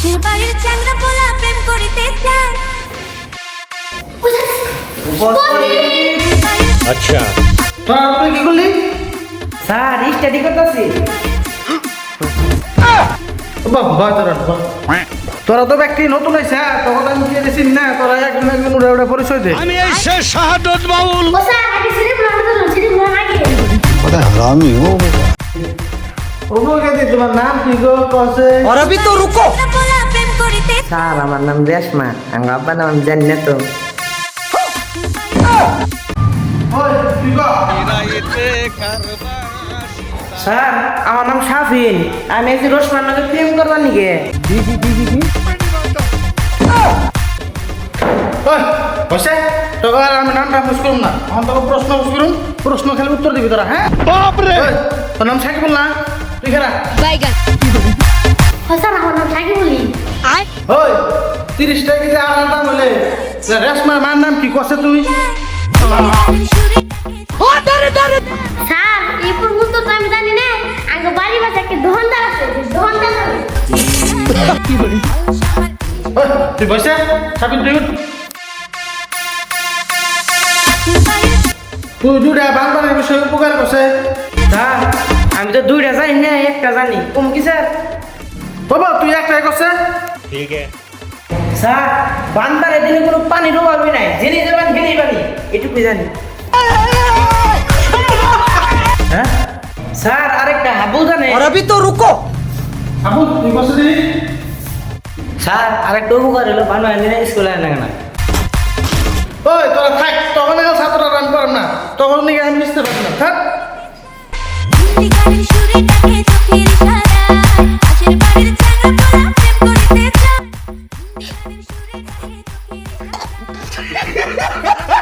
পাশের বাড়ির চ্যাংড়া পোলা প্রেম করিতে চায়। আচ্ছা তুই কি করলি? স্যার স্টাডি করতেছি। বাহ তোরা তো ব্যক্তি নতুন হয়েছে, তখন আমি কি চিনি না, তোরা একজন একজন উড়ে উড়ে পরিচয় দে। আমি এই শেষ শাহাদত বাউল ও স্যার আগে সিরিপ লাগতো সিরিপ লাগে। बड़ा हरामी हो ও বলকে দি তোমার নাম কি গো কসে? और अभी तो रुको। চ্যাংড়া পোলা প্রেম করিতে স্যার আমার নাম রেশমা, আমার আব্বার নাম আমি জানি না তো। ওই তুই গো। স্যার আমার নাম শাফিন, আমি এই রোশমার নাকি প্রেম করবার নিকে। ওই বসে তোকে আর আমি নামটা পুষ করুন না, এখন তোকে প্রশ্ন পুষ করুন, প্রশ্ন খালি উত্তর দিবি তোরা। হ্যাঁ বাপ রে ওই, তোর নাম সাকিবুল না? তুই খেলা ও স্যার আমার নাম সাকিবুলি। ওই 30 টাকা যে আর দাম হলে রেশমার মার নাম কি কসে তুই? স্যার এই পর্যন্ত তো আমি জানি না, আগে বাড়ি বাসা কি দোকানদার আছে, দোকানদার আছে। ওই তুই বসে সাকিব তুই উঠ। তুই দুটা বাংলার বিষয়ে উপকার করছে। স্যার আমি তো দুইটা জানি না, একটা জানি। কম কি স্যার? বাবা তুই একটাই করছে। ঠিক আছে স্যার বান্দার এদিনে কোনো পানির অভাবই নাই, জেনে যাবেন হেনেই পানি, এটুকুই জানি। হ্যাঁ স্যার আরেকটা হাবু জানে। और अभी तो रुको। আবু তুই বসে দিবি। স্যার আরেকটা উপকার হলো ভালো আনি না, স্কুলে আনে না। ওই তোরা থাক, তখন এখানে ছাত্ররা রান করেন না, তখন নাকি আমি বুঝতে পারছি না। থাক গানের সুরে ডাকে চোখের ইশারায়, পাশের বাড়ির চ্যাংড়া পোলা প্রেম করিতে চায়। গানের সুরে ডাকে চোখের ইশারায়।